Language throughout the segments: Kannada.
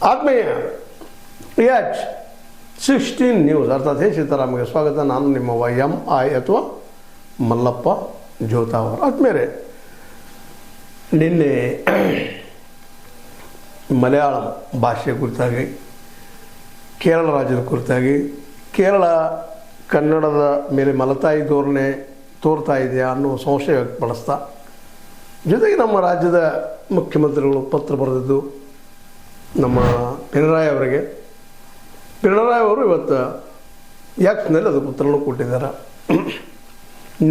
ಆತ್ಮೀಯ ಎಚ್ 16 ನ್ಯೂಸ್ ಅರ್ಥಾತ್ ಹೇ ಸೀತಾರಾಮಗೆ ಸ್ವಾಗತ. ನಾನು ನಿಮ್ಮ YMI ಅಥವಾ ಮಲ್ಲಪ್ಪ ಜೋತಾವರ್. ಆದ್ಮೇಲೆ ನಿನ್ನೆ ಮಲಯಾಳಂ ಭಾಷೆ ಕುರಿತಾಗಿ, ಕೇರಳ ರಾಜ್ಯದ ಕುರಿತಾಗಿ, ಕೇರಳ ಕನ್ನಡದ ಮೇಲೆ ಮಲತಾಯಿ ಧೋರಣೆ ತೋರ್ತಾ ಇದೆಯಾ ಅನ್ನೋ ಸಂಶಯ ವ್ಯಕ್ತಪಡಿಸ್ತಾ, ಜೊತೆಗೆ ನಮ್ಮ ರಾಜ್ಯದ ಮುಖ್ಯಮಂತ್ರಿಗಳು ಪತ್ರ ಬರೆದಿದ್ದು ನಮ್ಮ ಪಿಣರಾಯಿ ಅವರಿಗೆ. ಪಿಣರಾಯಿ ಅವರು ಇವತ್ತು ಯಾಕ್ಸ್ನಲ್ಲಿ ಅದಕ್ಕೆ ಉತ್ತರವನ್ನು ಕೊಟ್ಟಿದ್ದಾರೆ.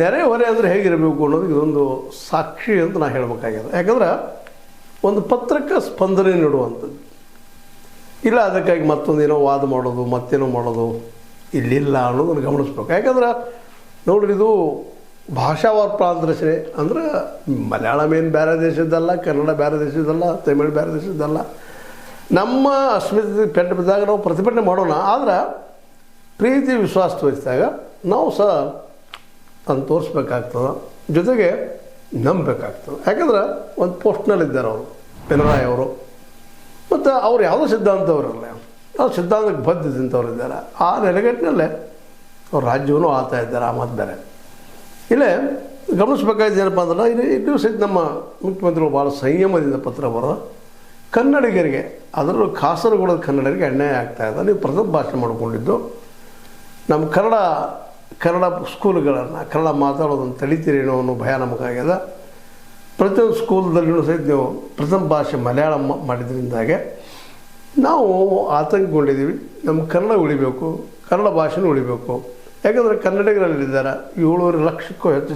ನೆರೆ ಹೊರೆ ಅಂದರೆ ಹೇಗಿರಬೇಕು ಅನ್ನೋದು ಇದೊಂದು ಸಾಕ್ಷಿ ಅಂತ ನಾನು ಹೇಳಬೇಕಾಗ್ಯದ. ಯಾಕಂದ್ರೆ ಒಂದು ಪತ್ರಕ್ಕೆ ಸ್ಪಂದನೆ ನೀಡುವಂಥದ್ದು ಇಲ್ಲ, ಅದಕ್ಕಾಗಿ ಮತ್ತೊಂದೇನೋ ವಾದ ಮಾಡೋದು, ಮತ್ತೇನೋ ಮಾಡೋದು ಇಲ್ಲಿಲ್ಲ ಅನ್ನೋದನ್ನು ಗಮನಿಸ್ಬೇಕು. ಯಾಕಂದ್ರೆ ನೋಡ್ರಿ, ಇದು ಭಾಷಾವಾರ ಪ್ರಾಂತರಚನೆ ಅಂದ್ರೆ ಮಲಯಾಳಂ ಏನು ಬೇರೆ ದೇಶದ್ದಲ್ಲ, ಕನ್ನಡ ಬೇರೆ ದೇಶದ್ದಲ್ಲ, ತಮಿಳು ಬೇರೆ ದೇಶದ್ದಲ್ಲ. ನಮ್ಮ ಅಸ್ಮಿತೆ ಪೆಟ್ಟು ಬಿದ್ದಾಗ ನಾವು ಪ್ರತಿಭಟನೆ ಮಾಡೋಣ, ಆದ್ರೆ ಪ್ರೀತಿ ವಿಶ್ವಾಸ ತೋರಿಸಿದಾಗ ನಾವು ಸಹ ಅದನ್ನು ತೋರಿಸ್ಬೇಕಾಗ್ತದೆ, ಜೊತೆಗೆ ನಂಬಬೇಕಾಗ್ತದೆ. ಯಾಕಂದ್ರೆ ಒಂದು ಪೋಸ್ಟ್ನಲ್ಲಿದ್ದಾರೆ ಅವರು, ಪಿಣರಾಯಿ ಅವರು. ಮತ್ತು ಅವ್ರು ಯಾವುದೋ ಸಿದ್ಧಾಂತವರಲ್ಲ, ಅವ್ರು ಸಿದ್ಧಾಂತಕ್ಕೆ ಬದ್ಧಿಸಿದಂಥವ್ರು. ಆ ನೆಲೆಗಟ್ಟಿನಲ್ಲೇ ಅವ್ರ ರಾಜ್ಯವನ್ನು ಆಳ್ತಾ ಇದ್ದಾರೆ. ಆ ಮಾತು ಬೇರೆ. ಇಲ್ಲೇ ಗಮನಿಸ್ಬೇಕಾಯ್ತು ಏನಪ್ಪ ಅಂದ್ರೆ, ಇದು ಸಹಿತ ನಮ್ಮ ಮುಖ್ಯಮಂತ್ರಿಗಳು ಭಾಳ ಸಂಯಮದಿಂದ ಪತ್ರ ಬರೋ ಕನ್ನಡಿಗರಿಗೆ, ಅದರಲ್ಲೂ ಕಾಸರಗೋಡದ ಕನ್ನಡಿಗರಿಗೆ ಅನ್ಯಾಯ ಆಗ್ತಾಯಿದೆ. ನೀವು ಪ್ರಥಮ ಭಾಷೆ ಮಾಡಿಕೊಂಡಿದ್ದು ನಮ್ಮ ಕನ್ನಡ ಸ್ಕೂಲ್ಗಳನ್ನು ಕನ್ನಡ ಮಾತಾಡೋದನ್ನು ತಡಿತೀರೇನೋ ಅನ್ನೋ ಭಯ ನಮಗಾಗ್ಯದ. ಪ್ರತಿಯೊಂದು ಸ್ಕೂಲ್ದಲ್ಲಿಯೂ ಸಹಿತ ನೀವು ಪ್ರಥಮ ಭಾಷೆ ಮಲಯಾಳಂ ಮಾಡಿದ್ರಿಂದಾಗೆ ನಾವು ಆತಂಕಗೊಂಡಿದ್ದೀವಿ. ನಮ್ಮ ಕನ್ನಡ ಉಳಿಬೇಕು, ಕನ್ನಡ ಭಾಷೆನೂ ಉಳಿಬೇಕು. ಯಾಕಂದರೆ ಕನ್ನಡಿಗರಲ್ಲಿದ್ದಾರೆ 7 ಲಕ್ಷಕ್ಕೂ ಹೆಚ್ಚು